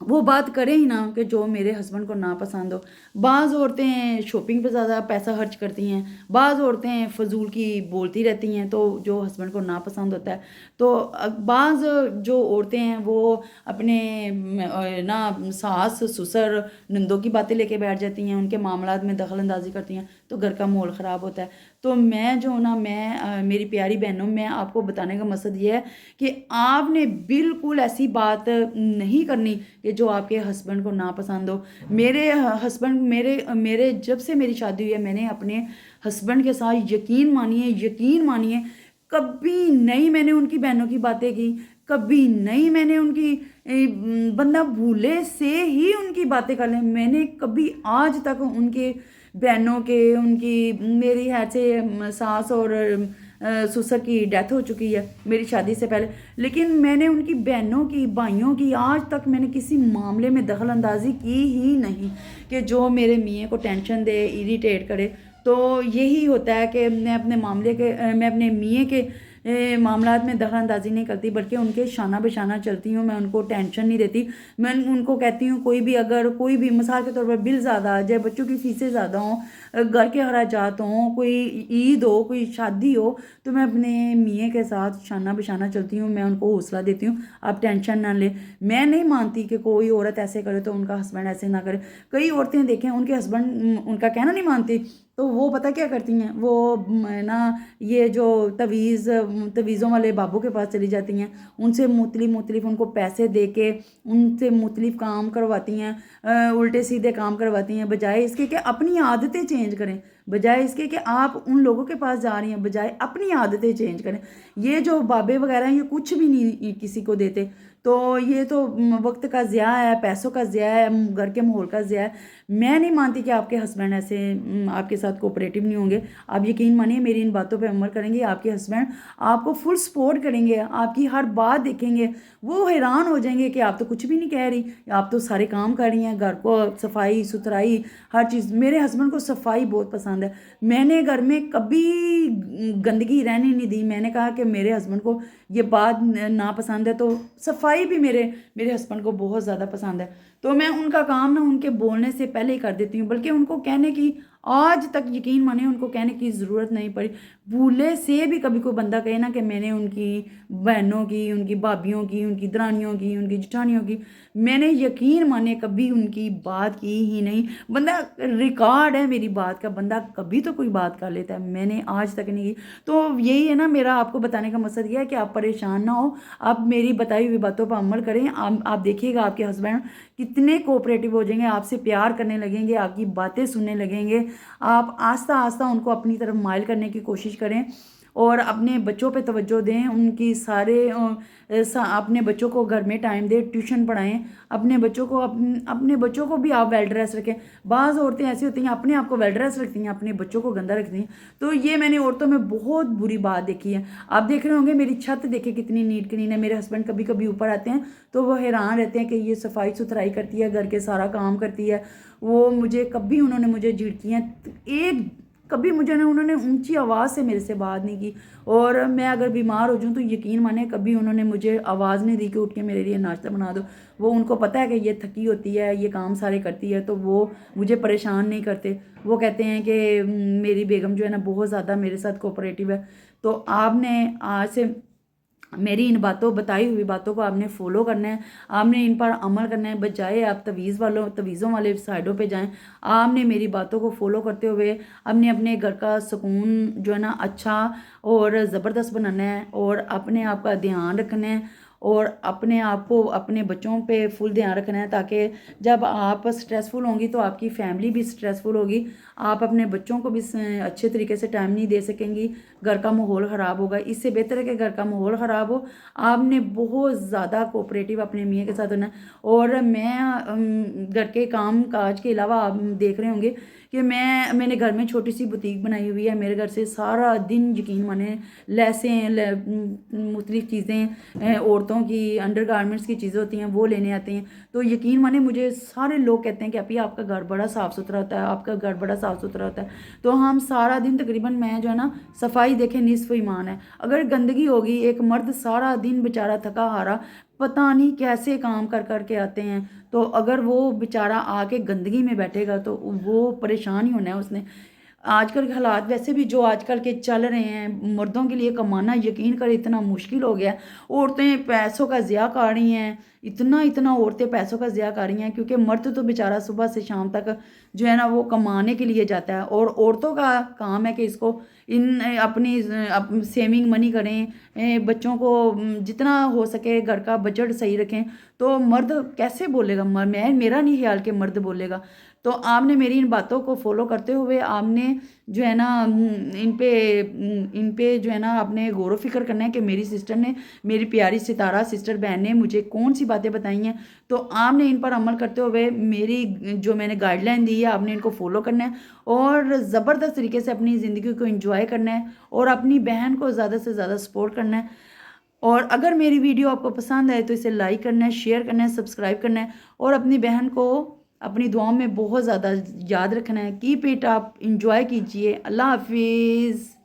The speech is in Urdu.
وہ بات کریں ہی نہ کہ جو میرے ہسبینڈ کو ناپسند ہو۔ بعض عورتیں شاپنگ پہ زیادہ پیسہ خرچ کرتی ہیں، بعض عورتیں فضول کی بولتی رہتی ہیں تو جو ہسبینڈ کو ناپسند ہوتا ہے۔ تو بعض جو عورتیں ہیں وہ اپنے نا ساس سسر نندوں کی باتیں لے کے بیٹھ جاتی ہیں، ان کے معاملات میں دخل اندازی کرتی ہیں تو گھر کا ماحول خراب ہوتا ہے۔ تو میں جو نا میری پیاری بہنوں، میں آپ کو بتانے کا مقصد یہ ہے کہ آپ نے بالکل ایسی بات نہیں کرنی کہ جو آپ کے ہسبینڈ کو ناپسند ہو۔ میرے ہسبینڈ میرے جب سے میری شادی ہوئی ہے، میں نے اپنے ہسبینڈ کے ساتھ یقین مانیے کبھی نہیں میں نے ان کی بہنوں کی باتیں کی، کبھی نہیں میں نے ان کی بندہ بھولے سے ہی ان کی باتیں کر لیں، میں نے کبھی آج تک ان کے بہنوں کے، ان کی میری حید سے ساس اور سسر کی ڈیتھ ہو چکی ہے میری شادی سے پہلے، لیکن میں نے ان کی بہنوں کی، بھائیوں کی آج تک میں نے کسی معاملے میں دخل اندازی کی ہی نہیں کہ جو میرے میاں کو ٹینشن دے، اریٹیٹ کرے۔ تو یہی ہوتا ہے کہ میں اپنے میاں کے معاملات میں دخل اندازی نہیں کرتی، بلکہ ان کے شانہ بہ شانہ چلتی ہوں، میں ان کو ٹینشن نہیں دیتی۔ میں ان کو کہتی ہوں کوئی بھی مثال کے طور پر بل زیادہ آ جائے، بچوں کی فیسیں زیادہ ہوں، گھر کے اخراجات ہوں، کوئی عید ہو، کوئی شادی ہو، تو میں اپنے میاں کے ساتھ شانہ بہ شانہ چلتی ہوں، میں ان کو حوصلہ دیتی ہوں آپ ٹینشن نہ لیں۔ میں نہیں مانتی کہ کوئی عورت ایسے کرے تو ان کا ہسبینڈ ایسے نہ کرے۔ کئی عورتیں دیکھیں ان کے ہسبینڈ ان کا کہنا نہیں مانتی تو وہ پتہ کیا کرتی ہیں، وہ نا یہ جو تویزوں والے بابوں کے پاس چلی جاتی ہیں، ان سے مختلف ان کو پیسے دے کے ان سے مختلف کام کرواتی ہیں، الٹے سیدھے کام کرواتی ہیں، بجائے اس کے کہ اپنی عادتیں چینج کریں، بجائے اس کے کہ آپ ان لوگوں کے پاس جا رہی ہیں، بجائے اپنی عادتیں چینج کریں۔ یہ جو بابے وغیرہ ہیں یہ کچھ بھی نہیں کسی کو دیتے، تو یہ تو وقت کا ضیاع ہے، پیسوں کا ضیاع ہے، گھر کے ماحول کا ضیاع ہے۔ میں نہیں مانتی کہ آپ کے ہسبینڈ ایسے آپ کے ساتھ کوپریٹیو نہیں ہوں گے۔ آپ یقین مانیے میری ان باتوں پہ عمل کریں گے، آپ کے ہسبینڈ آپ کو فل سپورٹ کریں گے، آپ کی ہر بات دیکھیں گے، وہ حیران ہو جائیں گے کہ آپ تو کچھ بھی نہیں کہہ رہی، آپ تو سارے کام کر رہی ہیں، گھر کو صفائی ستھرائی ہر چیز۔ میرے ہسبینڈ کو صفائی بہت پسند ہے، میں نے گھر میں کبھی گندگی رہنے نہیں دی۔ میں نے کہا کہ میرے ہسبینڈ کو یہ بات ناپسند ہے تو صفائی بھی میرے ہسبینڈ کو بہت زیادہ پسند ہے، تو میں ان کا کام ان کے بولنے سے پہلے ہی کر دیتی ہوں، بلکہ ان کو کہنے کی آج تک یقین مانے ان کو کہنے کی ضرورت نہیں پڑی۔ بھولے سے بھی کبھی کوئی بندہ کہے نا کہ میں نے ان کی بہنوں کی، ان کی بھابھیوں کی، ان کی درانیوں کی، ان کی جٹھانیوں کی، میں نے یقین مانے کبھی ان کی بات کی ہی نہیں۔ بندہ ریکارڈ ہے میری بات کا، بندہ کبھی تو کوئی بات کر لیتا ہے، میں نے آج تک نہیں کی۔ تو یہی ہے نا میرا آپ کو بتانے کا مقصد یہ ہے کہ آپ پریشان نہ ہو، آپ میری بتائی ہوئی باتوں پر عمل کریں۔ آپ دیکھیے گا آپ کے ہسبینڈ کتنے کوپریٹیو ہو جائیں گے، آپ سے پیار کرنے لگیں گے، آپ کی باتیں سننے لگیں گے۔ آپ آہستہ آہستہ ان کو اپنی طرف مائل کرنے کی کوشش کریں اور اپنے بچوں پہ توجہ دیں، ان کی اپنے بچوں کو گھر میں ٹائم دیں، ٹیوشن پڑھائیں، اپنے بچوں کو بھی آپ ویل ڈریس رکھیں۔ بعض عورتیں ایسی ہوتی ہیں اپنے آپ کو ویل ڈریس رکھتی ہیں، اپنے بچوں کو گندا رکھتی ہیں، تو یہ میں نے عورتوں میں بہت بری بات دیکھی ہے۔ آپ دیکھ رہے ہوں گے میری چھت دیکھیں کتنی نیٹ کلین ہے، میرے ہسبینڈ کبھی کبھی اوپر آتے ہیں تو وہ حیران رہتے ہیں کہ یہ صفائی ستھرائی کرتی ہے، گھر کے سارا کام کرتی ہے۔ وہ کبھی انہوں نے مجھے جھڑکی ہیں، کبھی انہوں نے اونچی آواز سے میرے سے بات نہیں کی، اور میں اگر بیمار ہو جاؤں تو یقین مانے کبھی انہوں نے مجھے آواز نہیں دی کہ اٹھ کے میرے لیے ناشتہ بنا دو۔ وہ ان کو پتہ ہے کہ یہ تھکی ہوتی ہے، یہ کام سارے کرتی ہے، تو وہ مجھے پریشان نہیں کرتے۔ وہ کہتے ہیں کہ میری بیگم جو ہے نا بہت زیادہ میرے ساتھ کوپریٹیو ہے۔ تو آپ نے آج سے میری ان بتائی ہوئی باتوں کو آپ نے فالو کرنا ہے، آپ نے ان پر عمل کرنا ہے، بجائے آپ تویزوں والے سائڈوں پہ جائیں۔ آپ نے میری باتوں کو فالو کرتے ہوئے اپنے گھر کا سکون جو ہے نا اچھا اور زبردست بنانا ہے، اور اپنے آپ کا دھیان رکھنا ہے، اور اپنے آپ کو اپنے بچوں پہ فل دھیان رکھنا ہے، تاکہ جب آپ سٹریسفل ہوں گی تو آپ کی فیملی بھی سٹریسفل ہوگی، آپ اپنے بچوں کو بھی اچھے طریقے سے ٹائم نہیں دے سکیں گی، گھر کا ماحول خراب ہوگا۔ اس سے بہتر ہے کہ گھر کا ماحول خراب ہو، آپ نے بہت زیادہ کوپریٹیو اپنے میاں کے ساتھ ہونا ہے۔ اور میں گھر کے کام کاج کے علاوہ آپ دیکھ رہے ہوں گے کہ میں نے گھر میں چھوٹی سی بوتیک بنائی ہوئی ہے، میرے گھر سے سارا دن یقین مانے لیسیں مختلف چیزیں عورتوں کی انڈر گارمنٹس کی چیزیں ہوتی ہیں وہ لینے آتے ہیں، تو یقین مانے مجھے سارے لوگ کہتے ہیں کہ اپی آپ کا گھر بڑا صاف ستھرا ہوتا ہے، آپ کا گھر بڑا صاف ستھرا ہوتا ہے۔ تو ہم سارا دن تقریباً میں جو ہے نا صفائی دیکھیں نصف ایمان ہے، اگر گندگی ہوگی، ایک مرد سارا دن بیچارہ تھکا ہارا پتہ نہیں کیسے کام کر کر کے آتے ہیں، تو اگر وہ بیچارہ آ کے گندگی میں بیٹھے گا تو وہ پریشان ہی ہونا ہے اس نے۔ آج کل کے حالات ویسے بھی جو آج کل کے چل رہے ہیں، مردوں کے لیے کمانا یقین کر اتنا مشکل ہو گیا ہے۔ عورتیں پیسوں کا ضیاع کر رہی ہیں، اتنا عورتیں پیسوں کا ضیاع کر رہی ہیں، کیونکہ مرد تو بیچارہ صبح سے شام تک جو ہے نا وہ کمانے کے لیے جاتا ہے، اور عورتوں کا کام ہے کہ اس کو اپنی سیونگ منی کریں، بچوں کو جتنا ہو سکے گھر کا بجٹ صحیح رکھیں۔ تو مرد کیسے بولے گا؟ میرا نہیں خیال کہ مرد بولے گا۔ تو آپ نے میری ان باتوں کو فالو کرتے ہوئے آپ نے جو ہے نا ان پہ جو ہے نا آپ نے غور و فکر کرنا ہے کہ میری سسٹر نے، میری پیاری ستارہ سسٹر بہن نے مجھے کون سی باتیں بتائی ہیں، تو آپ نے ان پر عمل کرتے ہوئے میری جو میں نے گائیڈ لائن دی ہے آپ نے ان کو فالو کرنا ہے، اور زبردست طریقے سے اپنی زندگی کو انجوائے کرنا ہے، اور اپنی بہن کو زیادہ سے زیادہ سپورٹ کرنا ہے۔ اور اگر میری ویڈیو آپ کو پسند آئے تو اسے لائک کرنا ہے، شیئر کرنا ہے، سبسکرائب کرنا ہے، اور اپنی بہن کو اپنی دعاؤں میں بہت زیادہ یاد رکھنا ہے۔ کیپ اٹ اپ، انجوائے کیجئے۔ اللہ حافظ۔